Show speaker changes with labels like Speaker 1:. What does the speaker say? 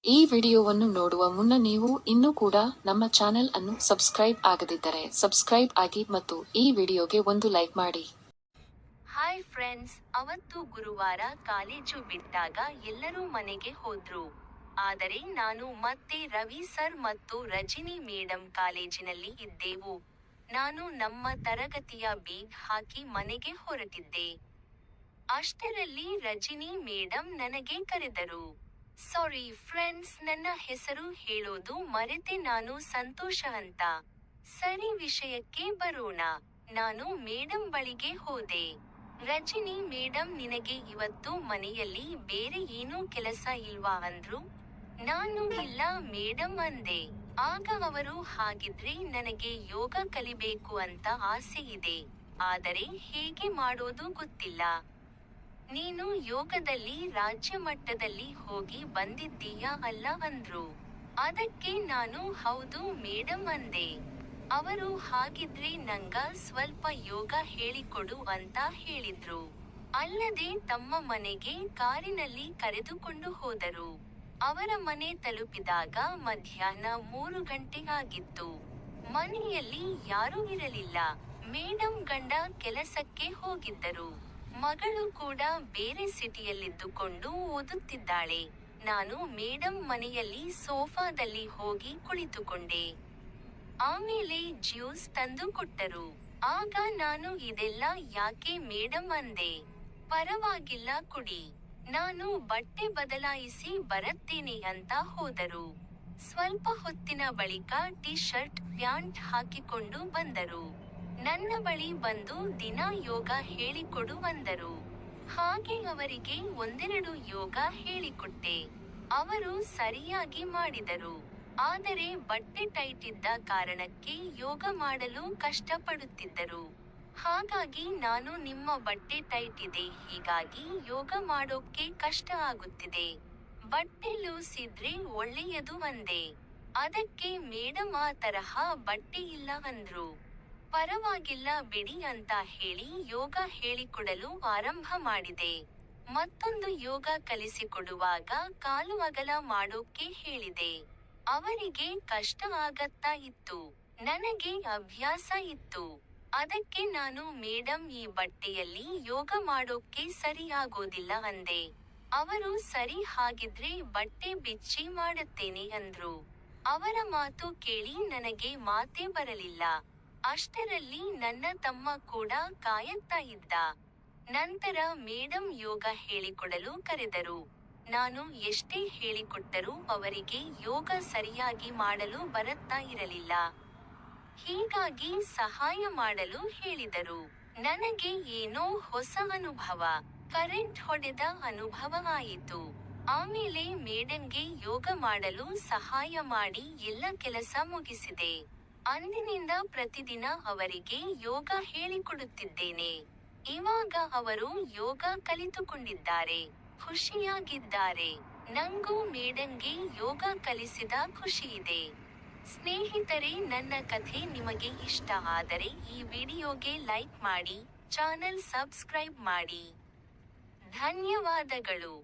Speaker 1: ಈ ವಿಡಿಯೋವನ್ನು ನೋಡುವ ಮುನ್ನ ನೀವು ಇನ್ನೂ ಕೂಡ ನಮ್ಮ ಚಾನೆಲ್ ಅನ್ನು ಸಬ್ಸ್ಕ್ರೈಬ್ ಆಗದಿದ್ದರೆ ಸಬ್ಸ್ಕ್ರೈಬ್ ಆಗಿ ಮತ್ತು ಈ ವಿಡಿಯೋಗೆ ಒಂದು ಲೈಕ್ ಮಾಡಿ.
Speaker 2: ಹಾಯ್ ಫ್ರೆಂಡ್ಸ್, ಅವತ್ತು ಗುರುವಾರ ಕಾಲೇಜು ಬಿಟ್ಟಾಗ ಎಲ್ಲರೂ ಮನೆಗೆ ಹೋದ್ರು. ಆದರೆ ನಾನು ಮತ್ತೆ ರವಿ ಸರ್ ಮತ್ತು ರಜಿನಿ ಮೇಡಂ ಕಾಲೇಜಿನಲ್ಲಿ ಇದ್ದೆವು. ನಾನು ನಮ್ಮ ತರಗತಿಯ ಬೇಗ್ ಹಾಕಿ ಮನೆಗೆ ಹೊರಟಿದ್ದೆ. ಅಷ್ಟರಲ್ಲಿ ರಜಿನಿ ಮೇಡಂ ನನಗೆ ಕರೆದರು. ಸಾರಿ ಫ್ರೆಂಡ್ಸ್, ನನ್ನ ಹೆಸರು ಹೇಳೋದು ಮರೆತೆ, ನಾನು ಸಂತೋಷ ಅಂತ. ಸರಿ, ವಿಷಯಕ್ಕೆ ಬರೋಣ. ನಾನು ಮೇಡಂ ಬಳಿಗೆ ಹೋದೆ. ರಜಿನಿ ಮೇಡಂ, ನಿನಗೆ ಇವತ್ತು ಮನೆಯಲ್ಲಿ ಬೇರೆ ಏನೂ ಕೆಲಸ ಇಲ್ವಾ ಅಂದ್ರು. ನಾನು ಇಲ್ಲ ಮೇಡಂ ಅಂದೆ. ಆಗ ಅವರು, ಹಾಗಿದ್ರೆ ನನಗೆ ಯೋಗ ಕಲಿಬೇಕು ಅಂತ ಆಸೆ ಇದೆ, ಆದರೆ ಹೇಗೆ ಮಾಡೋದು ಗೊತ್ತಿಲ್ಲ. ನೀನು ಯೋಗದಲ್ಲಿ ರಾಜ್ಯ ಮಟ್ಟದಲ್ಲಿ ಹೋಗಿ ಬಂದಿದ್ದೀಯಾ ಅಲ್ಲ ಅಂದ್ರು. ಅದಕ್ಕೆ ನಾನು ಹೌದು ಮೇಡಂ ಅಂದೆ. ಅವರು, ಹಾಗಿದ್ರೆ ನಂಗ ಸ್ವಲ್ಪ ಯೋಗ ಹೇಳಿಕೊಡು ಅಂತ ಹೇಳಿದ್ರು. ಅಲ್ಲದೆ ತಮ್ಮ ಮನೆಗೆ ಕಾರಿನಲ್ಲಿ ಕರೆದುಕೊಂಡು ಹೋದರು. ಅವರ ಮನೆ ತಲುಪಿದಾಗ ಮಧ್ಯಾಹ್ನ 3 ಗಂಟೆ ಆಗಿತ್ತು. ಮನೆಯಲ್ಲಿ ಯಾರೂ ಇರಲಿಲ್ಲ. ಮೇಡಂ ಗಂಡ ಕೆಲಸಕ್ಕೆ ಹೋಗಿದ್ದರು. ಮಗಳು ಕೂಡ ಬೇರೆ ಸಿಟಿಯಲ್ಲಿದ್ದುಕೊಂಡು ಓದುತ್ತಿದ್ದಾಳೆ. ನಾನು ಮೇಡಂ ಮನೆಯಲ್ಲಿ ಸೋಫಾದಲ್ಲಿ ಹೋಗಿ ಕುಳಿತುಕೊಂಡೆ. ಆಮೇಲೆ ಜ್ಯೂಸ್ ತಂದು ಕೊಟ್ಟರು. ಆಗ ನಾನು, ಇದೆಲ್ಲ ಯಾಕೆ ಮೇಡಂ ಅಂದೆ. ಪರವಾಗಿಲ್ಲ ಕುಡಿ, ನಾನು ಬಟ್ಟೆ ಬದಲಾಯಿಸಿ ಬರತ್ತೇನೆ ಅಂತ ಹೋದರು. ಸ್ವಲ್ಪ ಹೊತ್ತಿನ ಬಳಿಕ ಟಿ ಶರ್ಟ್ ಪ್ಯಾಂಟ್ ಹಾಕಿಕೊಂಡು ಬಂದರು. ನನ್ನ ಬಳಿ ಬಂದು ದಿನ ಯೋಗ ಹೇಳಿಕೊಡು ಅಂದರು. ಹಾಗೆ ಅವರಿಗೆ ಒಂದೆರಡು ಯೋಗ ಹೇಳಿಕೊಟ್ಟೆ. ಅವರು ಸರಿಯಾಗಿ ಮಾಡಿದರು. ಆದರೆ ಬಟ್ಟೆ ಟೈಟ್ ಇದ್ದ ಕಾರಣಕ್ಕೆ ಯೋಗ ಮಾಡಲು ಕಷ್ಟಪಡುತ್ತಿದ್ದರು. ಹಾಗಾಗಿ ನಾನು, ನಿಮ್ಮ ಬಟ್ಟೆ ಟೈಟ್ ಇದೆ, ಹೀಗಾಗಿ ಯೋಗ ಮಾಡೋಕ್ಕೆ ಕಷ್ಟ ಆಗುತ್ತಿದೆ, ಬಟ್ಟೆ ಲೂಸ್ ಇದ್ರೆ ಒಳ್ಳೆಯದು ಅಂದೆ. ಅದಕ್ಕೆ ಮೇಡಂ, ಆ ತರಹ ಬಟ್ಟೆ ಇಲ್ಲ ಅಂದ್ರು. ಪರವಾಗಿಲ್ಲ ಬಿಡಿ ಅಂತ ಹೇಳಿ ಯೋಗ ಹೇಳಿಕೊಡಲು ಆರಂಭ ಮಾಡಿದೆ. ಮತ್ತೊಂದು ಯೋಗ ಕಲಿಸಿಕೊಡುವಾಗ ಕಾಲು ಅಗಲ ಮಾಡೋಕ್ಕೆ ಹೇಳಿದೆ. ಅವರಿಗೆ ಕಷ್ಟ ಆಗತ್ತಾ ಇತ್ತು, ನನಗೆ ಅಭ್ಯಾಸ ಇತ್ತು. ಅದಕ್ಕೆ ನಾನು, ಮೇಡಂ ಈ ಬಟ್ಟೆಯಲ್ಲಿ ಯೋಗ ಮಾಡೋಕ್ಕೆ ಸರಿ ಆಗೋದಿಲ್ಲ ಅಂದೆ. ಅವರು, ಸರಿ, ಹಾಗಿದ್ರೆ ಬಟ್ಟೆ ಬಿಚ್ಚಿ ಮಾಡುತ್ತೇನೆ ಅಂದ್ರು. ಅವರ ಮಾತು ಕೇಳಿ ನನಗೆ ಮಾತೇ ಬರಲಿಲ್ಲ. ಅಷ್ಟರಲ್ಲಿ ನನ್ನ ತಮ್ಮ ಕೂಡ ಕಾಯುತ್ತಾ ಇದ್ದ. ನಂತರ ಮೇಡಂ ಯೋಗ ಹೇಳಿಕೊಡಲು ಕರೆದರು. ನಾನು ಎಷ್ಟೇ ಹೇಳಿಕೊಟ್ಟರೂ ಅವರಿಗೆ ಯೋಗ ಸರಿಯಾಗಿ ಮಾಡಲು ಬರತ್ತಾ ಇರಲಿಲ್ಲ. ಹೀಗಾಗಿ ಸಹಾಯ ಮಾಡಲು ಹೇಳಿದರು. ನನಗೆ ಏನೋ ಹೊಸ ಅನುಭವ, ಕರೆಂಟ್ ಹೊಡೆದ ಅನುಭವ ಆಯಿತು. ಆಮೇಲೆ ಮೇಡಂಗೆ ಯೋಗ ಮಾಡಲು ಸಹಾಯ ಮಾಡಿ ಎಲ್ಲ ಕೆಲಸ ಮುಗಿಸಿದೆ. ಅಂದಿನಿಂದ ಪ್ರತಿದಿನ ಅವರಿಗೆ ಯೋಗ ಹೇಳಿಕೊಡುತ್ತಿದ್ದೇನೆ. ಇವಾಗ ಅವರು ಯೋಗ ಕಲಿತುಕೊಂಡಿದ್ದಾರೆ, ಖುಷಿಯಾಗಿದ್ದಾರೆ. ನಂಗೂ ಮೇಡಂಗೆ ಯೋಗ ಕಲಿಸಿದ ಖುಷಿಯಿದೆ. ಸ್ನೇಹಿತರೆ, ನನ್ನ ಕಥೆ ನಿಮಗೆ ಇಷ್ಟ ಆದರೆ ಈ ವಿಡಿಯೋಗೆ ಲೈಕ್ ಮಾಡಿ, ಚಾನೆಲ್ ಸಬ್ಸ್ಕ್ರೈಬ್ ಮಾಡಿ. ಧನ್ಯವಾದಗಳು.